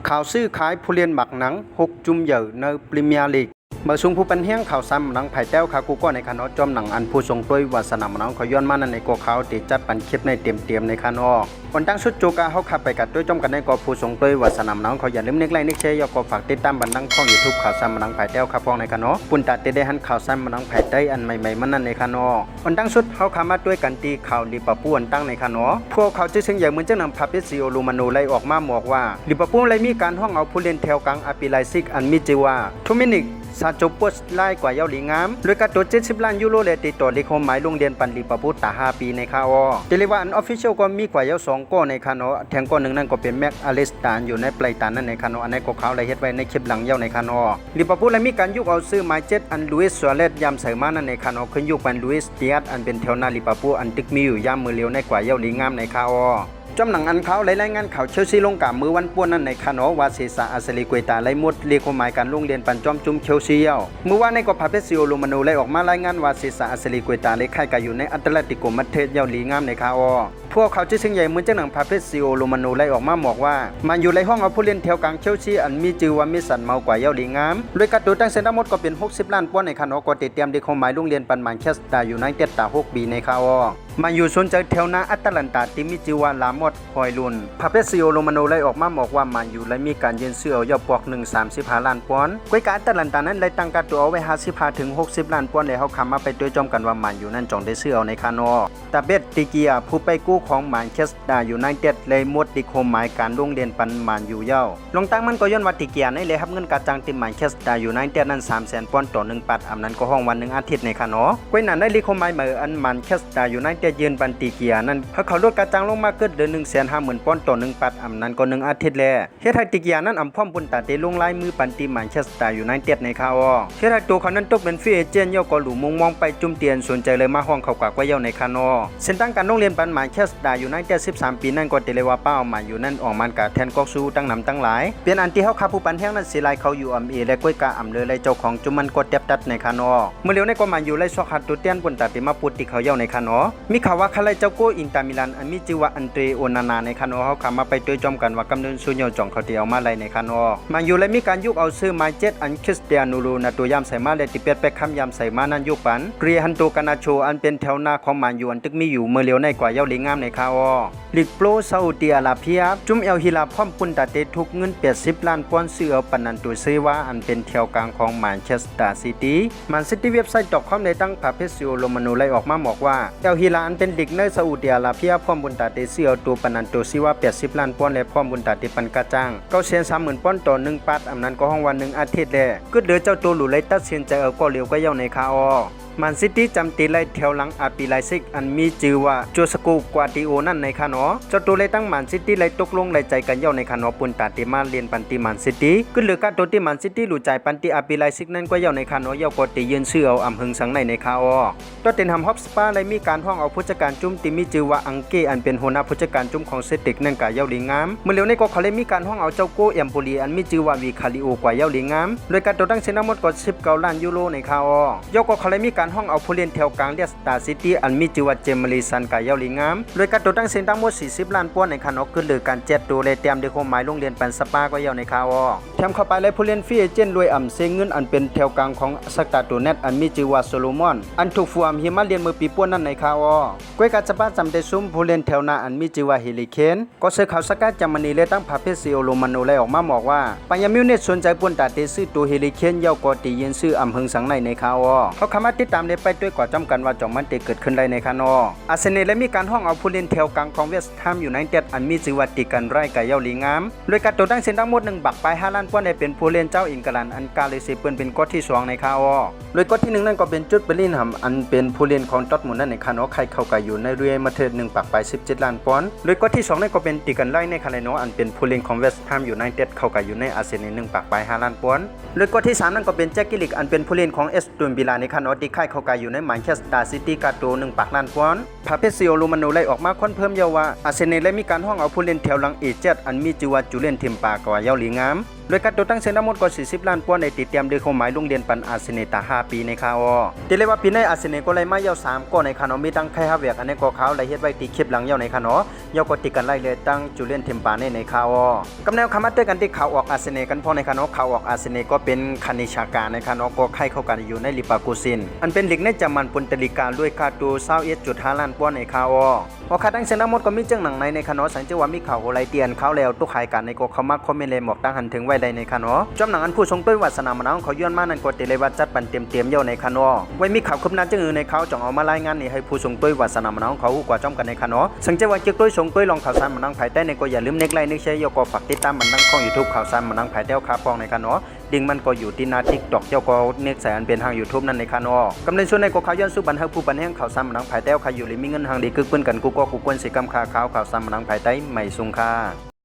ข่าวซื้อขายผู้เรียนหมักหนัง6จุ่มเหยื่อในพรีเมียร์ลีกเมื่อสูงผู้เป็นเฮียงข่าวซ้ำหนังไผ่แต้วขากูก็ในคานอจอมหนังอันผู้ทรงด้วยวาสนามหนังขย้อนมานั่นในกอเขาติดจัดปันคลิปในเตรียมในคานอคนตั้งชุดโจกาเขาขับไปกัดด้วยจอมกันในกอผู้ทรงด้วยวาสนามหนังเขาอย่าลืมเน็กไลน์เน็กเชยก็ฝากติดตามบันดังช่อง YouTube ข่าวซ้ำหนังไผ่แต้วขาพองในคานอปุ่นตัดได้หันข่าวซ้ำหนังไผ่ได้อันใหม่ๆมันนั่นในคานอคนตั้งชุดเขาขามาด้วยกันตีข่าวลิปปูอันตั้งในคานอพวกเขาจึงเสียงใหญ่เหมือนเจ้านำพาเปซิโอลูมานูไล่ออกมาบอกว่าลิปปูไล่มีการห้องเอาผู้เล่นแถวกลางอาปิไลซิกอันมีจิว่าทูมินิกซาโจโปสไล่กว่าเยาหลีงามด้วยการตัว70 ล้านยูโรเลยติดต่อลิคมหมายโรงเรียนปันลิปปูตา5 ปีในคาอเดลิวาอันออฟฟิเชียลก็มีกว่าเยา2ก้อในคานอแทงก้อนหนึ่งนั่นก็เป็นแม็กอลิสตานอยู่ในปลายตานั่นในคานออันนี้ก็เขาเลยเฮ็ดไว้ในคลิปหลังเยาในคานอลิปปูเลยมีการยุกเอาซื้อหมาย7อันลุยส์ซัวเรสยามใส่มานั่นในคานอขึ้นยุกเป็นลุยส์เตียสอันเป็นแถวหน้าลิปปูอันตึกมีอยู่ยามมือเลี้ยวในกว่าเยาหลีงามในคาอจำหนังอันเขารายงานข่าวเชลซีลงกับมือวันป่วนนั้นในคานอวาเซซาอาเซลิกวยตาไล่มุดเรียกความหมายการโรงเรียนปันจอมจุ่มเชลซีเมื่อวานในกอพาเปซิโอโรมานูไล่ออกมารายงานวาเซซาอาเซลิกวยตาไล่ค่ายกายอยู่ในอัตเลติโกมาเทสเยาหลีงามในคาอพวกเขาชื่อเสียงใหญ่เหมือนเจ้าหนังพาเปซิโอโรมานูไล่ออกมาบอกว่ามันอยู่ในห้องเอาผู้เล่นแถวกลางเชลซีอันมีชื่อว่ามิสันเมากว่าเยาหลีงามโดยการตัวตั้งเซ็นทั้งหมดก็เป็น60 ล้านปอนด์ในคานอก็ติดเตรียมเด็กความหมายโรงเรียนปันแมนเชสเตอร์ยูไนเต็ดตา6 ปีในคาอมาอยู่สนใจแถวหน้าอัตแลนตาที่มีชื่อว่าลามอดฮอยลุนพาเปซิโอโรมานูไล่ออกมาบอกว่ามันอยู่และมีการยืนเสื้อยอปอก135 ล้านปอนด์กวยการอัตแลนตานั้นเลยตั้งการตัวเอาไว้55 ถึง 60 ล้านปอนด์เลยเขาคำมาไปตัวจอมกันว่ามันอยู่นั่นจองได้เสื้อเอาในคานอตาเบตติเกียผู้ไปกู้ของแมนเชสเตอร์ยูไนเต็ดเลยหมดดิโคมหมายการโรงเรียนปันมันอยู่เย้าลงตั้งมันก็ย้อนว่าติเกียในเลยครับเงินการจ้างทีมแมนเชสเตอร์ยูไนเต็ดนั้น300,000 ปอนด์ต่อ1 ปัดอันนั้นก็ห้องวัน1 อาทิตย์ในคานอกวยนั้นได้ดิโคมหมายเมื่ออันแมนเชสเตอร์ยูไนเต็ดยืนปันติเกียนั้นเขาลดการจ้างลงมาเกินเดือน150,000 ปอนด์ต่อ1 ปัดอันนั้นก็1 อาทิตย์แล้วเฮ็ดให้ติเกียนั้นอำพร้อมปุ่นตาเตลงลายมือปันทีมแมนเชสเตอร์ยูไนเต็ดในคาอเฮ็ดให้ตัวเขานั้นตกเป็นฟรีเอเจนต์เย้าก็หลู่มุงมองไปจุ่มเตียนสนใจเลยมาห้องเขากว่าเย้าในคานอเส้นทางการโรงเรียนปันแมนเชสเตอร์ยูไนเต็ด13 ปีนั่นก็เตเลว่าเป้ามาอยู่นั่นออกมันกะแทนกอกซูตั้งนำตั้งหลายเป็นอันที่เฮาคาผู้ปันแห้งนั้นสิไลเขาอยู่อำเอและก้อยกาอำเลยเจ้าของจุมันก็เต็บตัดในคานอเมื่อเร็วในก็มาอยู่ไล่ซอกหัดตัวเตียนบนตาติมาปุติเขาเย้าในคานอมีข่าวว่าคาไลเจ้าโกอินตามิลานอันมีชื่อว่าอันเตรโอนานาในคานอเฮาคามาไปตัวจอมกันว่ากำเนิดซุญญจ่องเขาเตียวมาไล่ในคานอมาอยู่และมีการยุกเอาซื้อมา7อันคริสเตียโนโรนาตัวยามใส่มาและติเป็ดไปคำยามใส่มานั้นยุกปันเกรียฮันโตกานาโชอันเป็นแถวหน้าของมาอยู่อันตึกมีอยู่เมื่อเร็วในกว่าเย้าหลีงามในคาอลีกโปรซาอุดิอาระเบียจุ่มเอลฮิลาพร้อมปุ่นตาเตทุกเงิน80 ล้านปอนด์ซื้อเอาปนันตุซื้อว่าอันเป็นแถวกลางของแมนเชสเตอร์ซิตี้แมนซิตี้เว็บไซต์.comได้ตั้งพาเปซิโอโรมานูไล่ออกมาบอกว่าเอลฮิลาอันเป็นลีกในซาอุดิอาระเบียพร้อมปุ่นตาเตซื้อเอาตัวปนันตุซื้อว่า80 ล้านปอนด์และพร้อมปุ่นตาเตปันกะจ้าง930,000 ปอนด์ต่อ1 ปัดอันนั้นก็ห้องวัน1 อาทิตย์แล้วก็เหลือเจ้าตัวหลุไล่ตัดสินใจเอาก็เร็วก็เย้าในคาอมันซิตี้จำตีไล่แถวหลังอาปิไลซิกอันมีชื่อว่าโจสกูกวาติโอนั่นในคานอเจ้าตัวไล่ตั้งมันซิตี้ไล่ตกลงไล่ใจกันเย้าในคานอปุ่นตาติมาเรียนปันติมันซิตี้ก็เหลือการตัวที่มันซิตี้หลุใจปันติอาปิไลซิกนั่นก็เย้าในคานอเย้าก็ตียืนชื่อเอาอำหึงสังในคาอตัวเต็นฮัมฮอปสปาเลยมีการห้องเอาผู้จัดการจุ่มติมีชื่อว่าอังเกอันเป็นหัวหน้าผู้จัดการจุ่มของเซติกนั่นกะเย้าหลีงามเมื่อเร็วในก็เขาเลยมีการห้องเอาเจ้าโกเอ็มโปลีอันมีชื่อว่าวีคาริโอกว่าเย้าหลีงามโดยการตัวตั้งเซนทั้งหมดก็19 ล้านยูโรในคาอเย้าก็เขาเลยมีการห้องเอาผู้เล่นแถวกลางเรียกสตาร์ซิตี้อันมีชื่อว่าเจมลีซันกายเยาหลีงามโดยการตัวตั้งเส้นทั้งหมด40 ล้านปอนด์ในคานอขึ้นหรือการเจ็ดตัวเลยเตรียมด้วยความหมายโรงเรียนปันสปาก็เยาในคาอแถมเข้าไปเลยผู้เล่นฟรีเอเจนต์รวยอ่ำเซงเงินอันเป็นแถวกลางของสตาร์ตูเน็ตอันมีชื่อว่าโซโลมอนอันถูกฟูอัมฮิมาเรียนมือปีป้วนนั่นในคาอกวยการสปาจำได้ซุ้มผู้เล่นแถวหน้าอันมีชื่อว่าเฮลิเคนก็เสือข่าวสกัดจำมันนี้เลยตั้งพาเพซิโอโรมาโนเลยออกมาบอกว่าปัญญามิวเนตสนใจปวนตาเตซื้อตัวเฮลิเคนเยาก็ตียืนซื้ออ่ำหึงสังในคาอเขาคำว่าติดตามได้ไปด้วยกว่าจำกันว่าจอมมันเตเกิดขึ้นในคานออาร์เซนอลและมีการห้องเอาผู้เล่นแถวกลางของเวสต์แฮมยูไนเต็ดอันมีชื่อว่าติกันไรกับเยาหลีงามโดยการตัวตั้งเส้นทั้งหมด1 บักไป5 ล้านปอนด์ได้เป็นผู้เล่นเจ้าอิงกลันอันกาเลเซเปิลเป็นก๊อตที่2ในคาอโดยก๊อตที่1นั่นก็เป็นจุดเบลลินฮัมอันเป็นผู้เล่นของดอร์ทมุนด์นั่นในคานอใครเข้ากับอยู่ในเรียมาเทิด1 บักไป17 ล้านปอนด์โดยก๊อตที่2นั่นก็เป็นติกันไรในคาเลโนอันเป็นผู้เล่นของเวสต์แฮมยูไนเต็ดเข้ากับอยู่ในอาร์เซนอล1 บักไป5 ล้านปอนด์โดยก๊อตที่3นั่นก็เป็นแจ็คกิลิกอันเป็นผู้เล่นของเอสตันวิลล่าในคานอที่ค่ายเข้ากับอยู่ในแมนเชสเตอร์ซิตี้กาโต1 บักล้านปอนด์พาเปซิโอโรมานูไล่ออกมาคอนเพิ่มเยาว่าอาร์เซนอลและมีการห้องเอาผู้เล่นแถวหลังเอเจ็ดอันมีชื่อว่าจูเลียนทิมปากว่าเยาหลีงาม โดยการตัวตั้งเส้นทั้งหมดก็40ล้านป้อนในติดเตรียมด้วยความหมายโรงเรียนปันอาเซเนตา5ปีในคาอติเลยว่าปีในอาเซเนก็เลยมายาว3ก็ในคานอมีตั้งไข่ฮับเวียกอันนี้ก็เขาเลยเฮ็ดไว้ตีคลิปหลังยาวในคานอยาวก็ติกันไล่เลยตั้งจูเลียนเทมปาในคาอกำแนวคำมาเตอร์กันที่ข่าวออกอาเซเนกันพอในคานอข่าวออกอาเซเนก็เป็นคณิชาการในคานอก็ไข่เข้ากันอยู่ในลิปากูซินอันเป็นหลีกในจำมันปุนตลิกาด้วยค่าตัว21.5ล้านป้อนในคาอพอคาตั้งเส้นทั้งหมดก็มีเจ้งหนังในคานอสังเจว่ามีข่าวโหไลเตียนเขาแล้วตุกขายกันในก็เขามาคอมเมนต์เลยหมอกตั้งหันถึงไว้ใดในคานอจอมหนังอันผู้ทรงต้วยวาสนามน้องเขาย้อนมานั่นก็ติเลยว่าจัดปันเตรียมเย่าในคานอไว้มีข่าวคืบหน้าจึงในเขาจ่องเอามารายงานนี่ให้ผู้ทรงต้วยวาสนามน้องเขาฮู้กว่าจอมกันในคานอสังเจว่าจึกต้วยทรงต้วยลองข่าวสารมันนั่งภายใต้ในก็อย่าลืมเน็กไลน์นึกแชร์ยก็ฝากติดตามมันนั่งช่อง YouTube ข่าวสารมันนั่งภายใต้ขาปองในคานอลิงก์มันก็อยู่ที่หน้า TikTok เจ้าก็เน็กใส่อันเป็นทาง YouTube นั่นในคานอกำเนิดส่วนในก็ข่าวย้อนสู่บันเทิงผู้ปันแห่งข่าวสารมันนั่งภายใต้ใครอยู่หรือมีเงินทางดีกึกเปิ้นกันกูก็กูควรสิกำค่าข่าวสารมันนั่งภายใต้ไม่สูงค่า